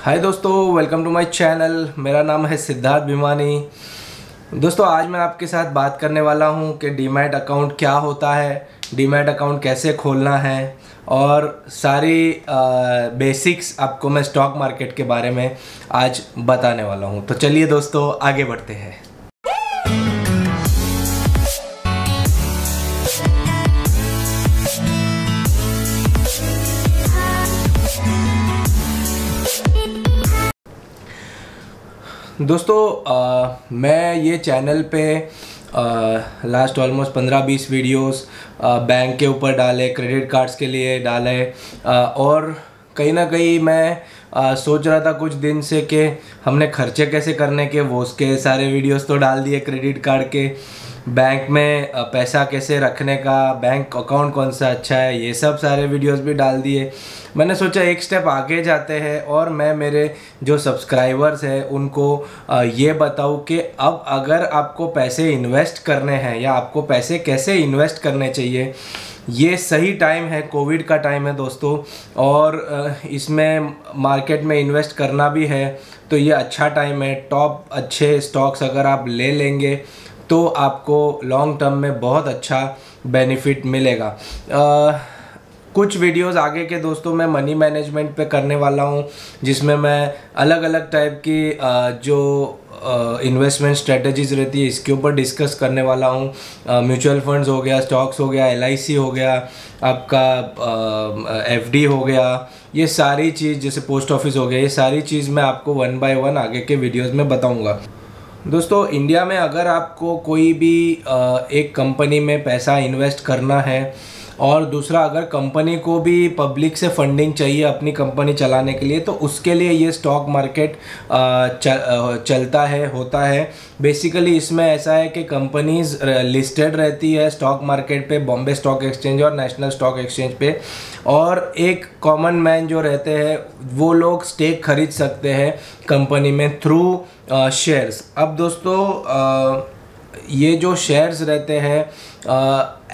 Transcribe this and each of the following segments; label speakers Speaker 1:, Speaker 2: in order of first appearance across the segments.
Speaker 1: हाय दोस्तों, welcome to my channel. मेरा नाम है सिद्धार्थ भिमानी। दोस्तों, आज मैं आपके साथ बात करने वाला हूं कि डीमैट अकाउंट क्या होता है, डीमैट अकाउंट कैसे खोलना है और सारी बेसिक्स आपको मैं स्टॉक मार्केट के बारे में आज बताने वाला हूं। तो चलिए दोस्तों, आगे बढ़ते हैं। दोस्तों, मैं ये चैनल पे लास्ट ऑलमोस्ट 15-20 वीडियोस बैंक के ऊपर डाले, क्रेडिट कार्ड्स के लिए डाले और कहीं ना कहीं मैं सोच रहा था कुछ दिन से कि हमने खर्चे कैसे करने के, वो उसके सारे वीडियोस तो डाल दिए, क्रेडिट कार्ड के, बैंक में पैसा कैसे रखने का, बैंक अकाउंट कौन सा अच्छा है, ये सब सारे वीडियोस भी डाल दिए। मैंने सोचा एक स्टेप आगे जाते हैं और मैं मेरे जो सब्सक्राइबर्स हैं उनको ये बताऊं कि अब अगर आपको पैसे इन्वेस्ट करने हैं या आपको पैसे कैसे इन्वेस्ट करने चाहिए। ये सही टाइम है, कोविड का टाइम है दोस्तों, और इसमें मार्केट में इन्वेस्ट करना भी है तो ये अच्छा टाइम है। टॉप अच्छे स्टॉक्स अगर आप ले लेंगे तो आपको लॉन्ग टर्म में बहुत अच्छा बेनिफिट मिलेगा। कुछ वीडियोस आगे के दोस्तों मैं मनी मैनेजमेंट पे करने वाला हूँ, जिसमें मैं अलग अलग टाइप की जो इन्वेस्टमेंट स्ट्रेटजीज रहती है इसके ऊपर डिस्कस करने वाला हूँ। म्यूचुअल फंड्स हो गया, स्टॉक्स हो गया, LIC हो गया, आपका FD हो गया, ये सारी चीज़, जैसे पोस्ट ऑफिस हो गया, ये सारी चीज़ मैं आपको 1 बाय 1 आगे के वीडियोज़ में बताऊँगा। दोस्तों, इंडिया में अगर आपको कोई भी एक कंपनी में पैसा इन्वेस्ट करना है और दूसरा अगर कंपनी को भी पब्लिक से फंडिंग चाहिए अपनी कंपनी चलाने के लिए, तो उसके लिए ये स्टॉक मार्केट चलता है, होता है। बेसिकली इसमें ऐसा है कि कंपनीज लिस्टेड रहती है स्टॉक मार्केट पे, बॉम्बे स्टॉक एक्सचेंज और नेशनल स्टॉक एक्सचेंज पे, और एक कॉमन मैन जो रहते हैं वो लोग स्टेक खरीद सकते हैं कंपनी में थ्रू शेयर्स। अब दोस्तों, ये जो शेयर्स रहते हैं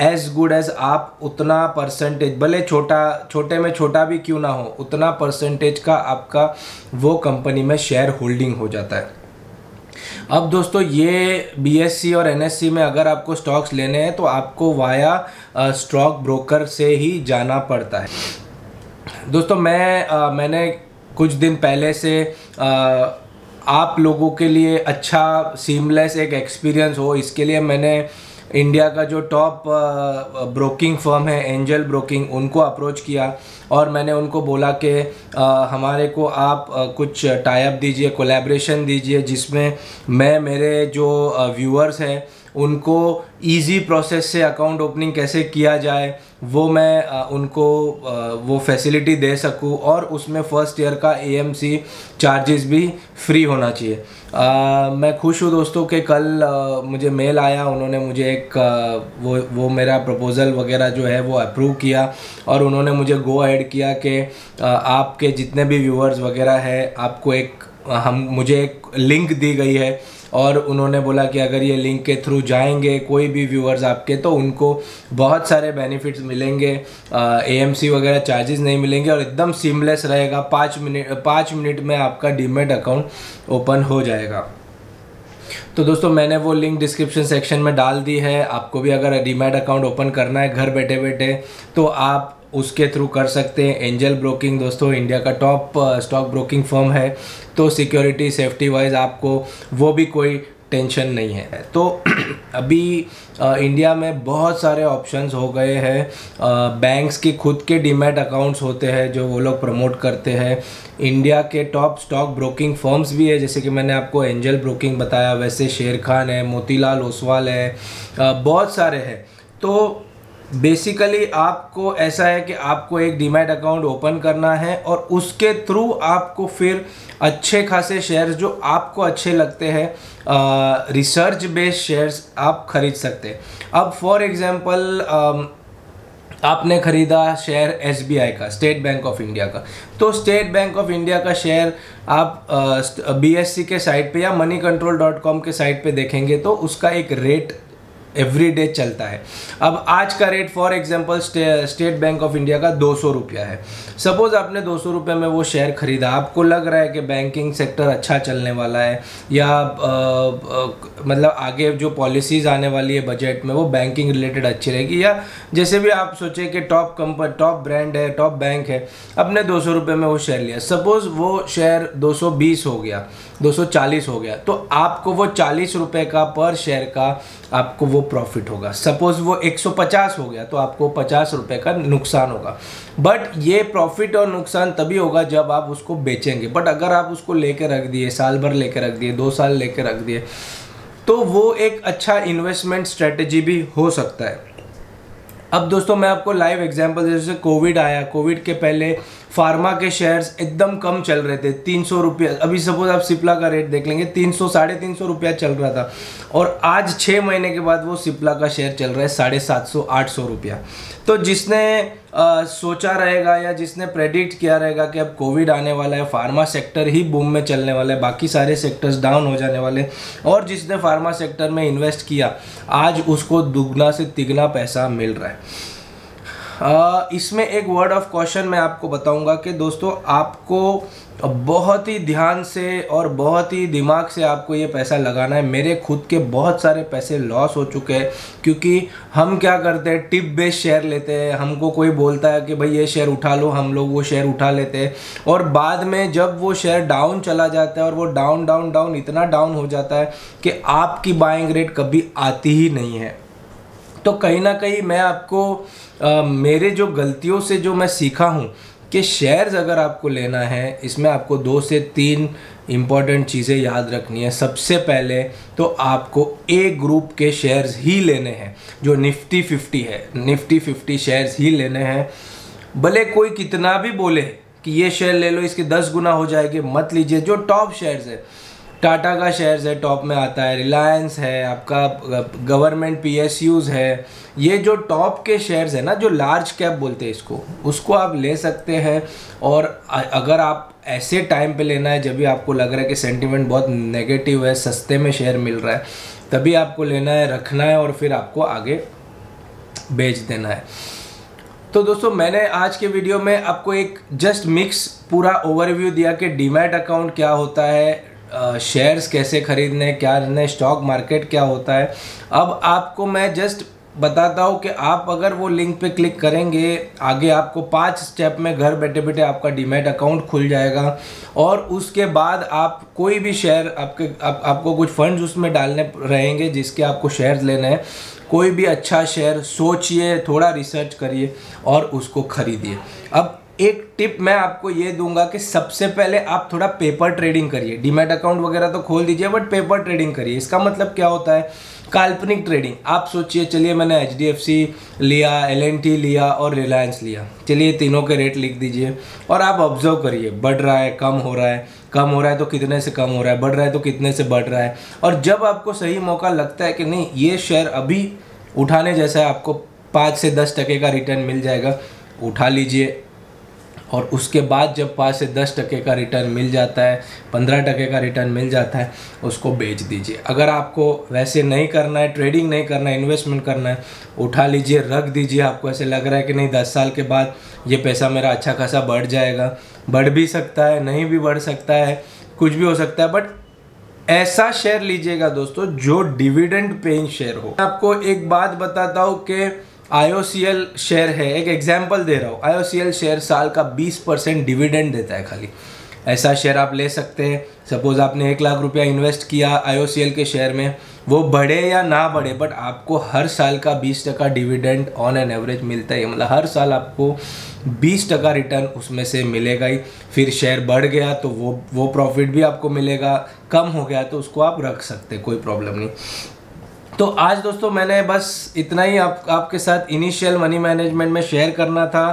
Speaker 1: एज गुड एज आप उतना परसेंटेज, भले छोटे में छोटा भी क्यों ना हो, उतना परसेंटेज का आपका वो कंपनी में शेयर होल्डिंग हो जाता है। अब दोस्तों, ये BSE और NSE में अगर आपको स्टॉक्स लेने हैं तो आपको वाया स्टॉक ब्रोकर से ही जाना पड़ता है। दोस्तों, मैंने कुछ दिन पहले से आप लोगों के लिए अच्छा सीमलेस एक एक्सपीरियंस हो, इसके लिए मैंने इंडिया का जो टॉप ब्रोकिंग फर्म है एंजल ब्रोकिंग, उनको अप्रोच किया और मैंने उनको बोला कि हमारे को आप कुछ टाई अप दीजिए, कोलैबोरेशन दीजिए, जिसमें मैं मेरे जो व्यूअर्स हैं उनको इजी प्रोसेस से अकाउंट ओपनिंग कैसे किया जाए वो मैं उनको वो फैसिलिटी दे सकूं, और उसमें फ़र्स्ट ईयर का AMC चार्जेस भी फ्री होना चाहिए। मैं खुश हूँ दोस्तों कि कल मुझे मेल आया, उन्होंने मुझे एक वो मेरा प्रपोज़ल वगैरह जो है वो अप्रूव किया और उन्होंने मुझे गो अहेड किया कि आपके जितने भी व्यूअर्स वगैरह है आपको मुझे एक लिंक दी गई है, और उन्होंने बोला कि अगर ये लिंक के थ्रू जाएंगे कोई भी व्यूअर्स आपके तो उनको बहुत सारे बेनिफिट्स मिलेंगे, AMC वगैरह चार्जेस नहीं मिलेंगे और एकदम सीमलेस रहेगा। 5 मिनट में आपका डीमैट अकाउंट ओपन हो जाएगा। तो दोस्तों, मैंने वो लिंक डिस्क्रिप्शन सेक्शन में डाल दी है। आपको भी अगर डीमैट अकाउंट ओपन करना है घर बैठे बैठे तो आप उसके थ्रू कर सकते हैं। एंजल ब्रोकिंग दोस्तों इंडिया का टॉप स्टॉक ब्रोकिंग फर्म है, तो सिक्योरिटी सेफ्टी वाइज आपको वो भी कोई टेंशन नहीं है। तो अभी इंडिया में बहुत सारे ऑप्शंस हो गए हैं। बैंक्स की खुद के डीमैट अकाउंट्स होते हैं जो वो लोग प्रमोट करते हैं। इंडिया के टॉप स्टॉक ब्रोकिंग फर्म्स भी है, जैसे कि मैंने आपको एंजल ब्रोकिंग बताया, वैसे शेर खान है, मोतीलाल ओसवाल है, बहुत सारे हैं। तो बेसिकली आपको ऐसा है कि आपको एक डीमैट अकाउंट ओपन करना है और उसके थ्रू आपको फिर अच्छे खासे शेयर्स जो आपको अच्छे लगते हैं, रिसर्च बेस्ड शेयर्स आप खरीद सकते हैं। अब फॉर एग्जांपल आपने खरीदा शेयर SBI का, स्टेट बैंक ऑफ इंडिया का, तो स्टेट बैंक ऑफ इंडिया का शेयर आप BSE के साइट पे या moneycontrol.com के साइट पे देखेंगे तो उसका एक रेट एवरीडे चलता है। अब आज का rate for example state bank of India का 200 रुपया है। सपोज आपने 200 रुपये में वो शेयर खरीदा, आपको लग रहा है कि बैंकिंग सेक्टर अच्छा चलने वाला है या मतलब आगे जो पॉलिसीज़ आने वाली है बजट में वो बैंकिंग रिलेटेड अच्छी रहेगी, या जैसे भी आप सोचें कि टॉप ब्रांड है, टॉप बैंक है, अपने 200 रुपये में वो शेयर लिया। सपोज वो शेयर 220 हो गया, 240 हो गया, तो आपको वो 40 रुपये का पर शेयर का आपको वो प्रॉफिट होगा। सपोज वो 150 हो गया तो आपको 50 रुपये का नुकसान होगा। बट ये प्रॉफिट और नुकसान तभी होगा जब आप उसको बेचेंगे। बट अगर आप उसको लेके रख दिए, साल भर लेके रख दिए, 2 साल लेके रख दिए, तो वो एक अच्छा इन्वेस्टमेंट स्ट्रेटेजी भी हो सकता है। अब दोस्तों मैं आपको लाइव एग्जांपल, जैसे कोविड आया, कोविड के पहले फार्मा के शेयर्स एकदम कम चल रहे थे, 300 रुपया। अभी सपोज आप सिप्ला का रेट देख लेंगे, 300 350 रुपया चल रहा था, और आज 6 महीने के बाद वो सिप्ला का शेयर चल रहा है 750 800 रुपया। तो जिसने सोचा रहेगा या जिसने प्रेडिक्ट किया रहेगा कि अब कोविड आने वाला है, फार्मा सेक्टर ही बूम में चलने वाला है, बाकी सारे सेक्टर्स डाउन हो जाने वाले, और जिसने फार्मा सेक्टर में इन्वेस्ट किया आज उसको दुगना से तिगना पैसा मिल रहा है। इसमें एक वर्ड ऑफ क्वेश्चन मैं आपको बताऊंगा कि दोस्तों आपको बहुत ही ध्यान से और बहुत ही दिमाग से आपको ये पैसा लगाना है। मेरे खुद के बहुत सारे पैसे लॉस हो चुके हैं, क्योंकि हम क्या करते हैं, टिप बेस्ड शेयर लेते हैं। हमको कोई बोलता है कि भाई ये शेयर उठा लो, हम लोग वो शेयर उठा लेते हैं, और बाद में जब वो शेयर डाउन चला जाता है और वो डाउन इतना डाउन हो जाता है कि आपकी बाइंग रेट कभी आती ही नहीं है। तो कहीं ना कहीं मैं आपको मेरे जो गलतियों से जो मैं सीखा हूँ कि शेयर्स अगर आपको लेना है, इसमें आपको 2 से 3 इम्पॉर्टेंट चीज़ें याद रखनी है। सबसे पहले तो आपको ए ग्रुप के शेयर्स ही लेने हैं, जो निफ्टी 50 है, निफ्टी 50 शेयर्स ही लेने हैं। भले कोई कितना भी बोले कि ये शेयर ले लो, इसके 10 गुना हो जाएंगे, मत लीजिए। जो टॉप शेयर्स है, टाटा का शेयर्स है, टॉप में आता है, रिलायंस है, आपका गवर्नमेंट PSUs है, ये जो टॉप के शेयर्स है ना, जो लार्ज कैप बोलते हैं इसको, उसको आप ले सकते हैं। और अगर आप ऐसे टाइम पे लेना है जब भी आपको लग रहा है कि सेंटीमेंट बहुत नेगेटिव है, सस्ते में शेयर मिल रहा है, तभी आपको लेना है, रखना है और फिर आपको आगे बेच देना है। तो दोस्तों मैंने आज के वीडियो में आपको एक जस्ट मिक्स पूरा ओवरव्यू दिया कि डीमैट अकाउंट क्या होता है, शेयर्स कैसे खरीदने, क्या करने, स्टॉक मार्केट क्या होता है। अब आपको मैं जस्ट बताता हूँ कि आप अगर वो लिंक पे क्लिक करेंगे, आगे आपको 5 स्टेप में घर बैठे बैठे आपका डीमैट अकाउंट खुल जाएगा, और उसके बाद आप कोई भी शेयर आपको कुछ फंड्स उसमें डालने रहेंगे जिसके आपको शेयर्स लेने हैं। कोई भी अच्छा शेयर सोचिए, थोड़ा रिसर्च करिए और उसको खरीदिए। अब एक टिप मैं आपको ये दूंगा कि सबसे पहले आप थोड़ा पेपर ट्रेडिंग करिए। डीमैट अकाउंट वगैरह तो खोल दीजिए, बट पेपर ट्रेडिंग करिए। इसका मतलब क्या होता है, काल्पनिक ट्रेडिंग। आप सोचिए, चलिए मैंने HDFC लिया, L&T लिया और रिलायंस लिया, चलिए तीनों के रेट लिख दीजिए और आप ऑब्जर्व करिए, बढ़ रहा है, कम हो रहा है, कम हो रहा है तो कितने से कम हो रहा है, बढ़ रहा है तो कितने से बढ़ रहा है। और जब आपको सही मौका लगता है कि नहीं ये शेयर अभी उठाने जैसा है, आपको 5 से 10% का रिटर्न मिल जाएगा, उठा लीजिए। और उसके बाद जब 5 से 10% का रिटर्न मिल जाता है, 15% का रिटर्न मिल जाता है, उसको बेच दीजिए। अगर आपको वैसे नहीं करना है, ट्रेडिंग नहीं करना है, इन्वेस्टमेंट करना है, उठा लीजिए, रख दीजिए। आपको ऐसे लग रहा है कि नहीं 10 साल के बाद ये पैसा मेरा अच्छा खासा बढ़ जाएगा, बढ़ भी सकता है, नहीं भी बढ़ सकता है, कुछ भी हो सकता है, बट ऐसा शेयर लीजिएगा दोस्तों जो डिविडेंड पेइंग शेयर हो। आपको एक बात बताता हूँ कि IOCL शेयर है, एक एग्जांपल दे रहा हूँ। IOCL शेयर साल का 20% डिविडेंड देता है खाली। ऐसा शेयर आप ले सकते हैं। सपोज आपने 1 लाख रुपया इन्वेस्ट किया IOCL के शेयर में, वो बढ़े या ना बढ़े, बट आपको हर साल का 20% डिविडेंड ऑन एन एवरेज मिलता है। मतलब हर साल आपको 20% रिटर्न उसमें से मिलेगा ही। फिर शेयर बढ़ गया तो वो प्रॉफिट भी आपको मिलेगा, कम हो गया तो उसको आप रख सकते, कोई प्रॉब्लम नहीं। तो आज दोस्तों मैंने बस इतना ही आपके साथ इनिशियल मनी मैनेजमेंट में शेयर करना था।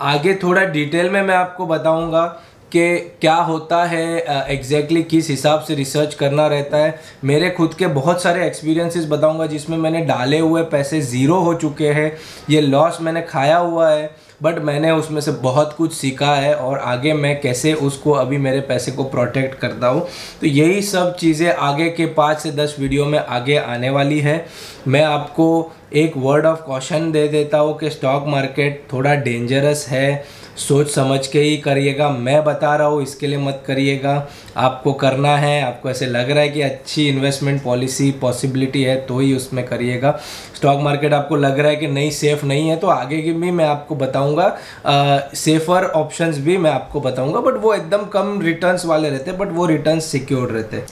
Speaker 1: आगे थोड़ा डिटेल में मैं आपको बताऊंगा कि क्या होता है एग्जैक्टली किस हिसाब से रिसर्च करना रहता है। मेरे खुद के बहुत सारे एक्सपीरियंसेस बताऊंगा जिसमें मैंने डाले हुए पैसे ज़ीरो हो चुके हैं, ये लॉस मैंने खाया हुआ है, बट मैंने उसमें से बहुत कुछ सीखा है और आगे मैं कैसे उसको अभी मेरे पैसे को प्रोटेक्ट करता हूँ। तो यही सब चीज़ें आगे के 5 से 10 वीडियो में आगे आने वाली है। मैं आपको एक वर्ड ऑफ कॉशन दे देता हूँ कि स्टॉक मार्केट थोड़ा डेंजरस है, सोच समझ के ही करिएगा। मैं बता रहा हूँ इसके लिए मत करिएगा, आपको करना है, आपको ऐसे लग रहा है कि अच्छी इन्वेस्टमेंट पॉलिसी पॉसिबिलिटी है तो ही उसमें करिएगा। स्टॉक मार्केट आपको लग रहा है कि नहीं सेफ़ नहीं है तो आगे की भी मैं आपको बताऊंगा, सेफ़र ऑप्शंस भी मैं आपको बताऊंगा, बट वो एकदम कम रिटर्न्स वाले रहते हैं, बट वो रिटर्न्स सिक्योर्ड रहते हैं।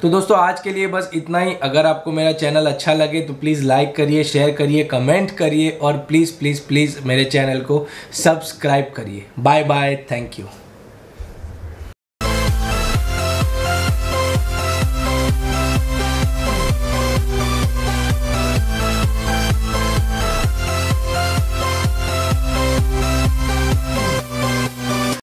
Speaker 1: तो दोस्तों आज के लिए बस इतना ही। अगर आपको मेरा चैनल अच्छा लगे तो प्लीज़ लाइक करिए, शेयर करिए, कमेंट करिए और प्लीज़ प्लीज़ प्लीज़ मेरे चैनल को सब्सक्राइब करिए। Bye bye, thank you.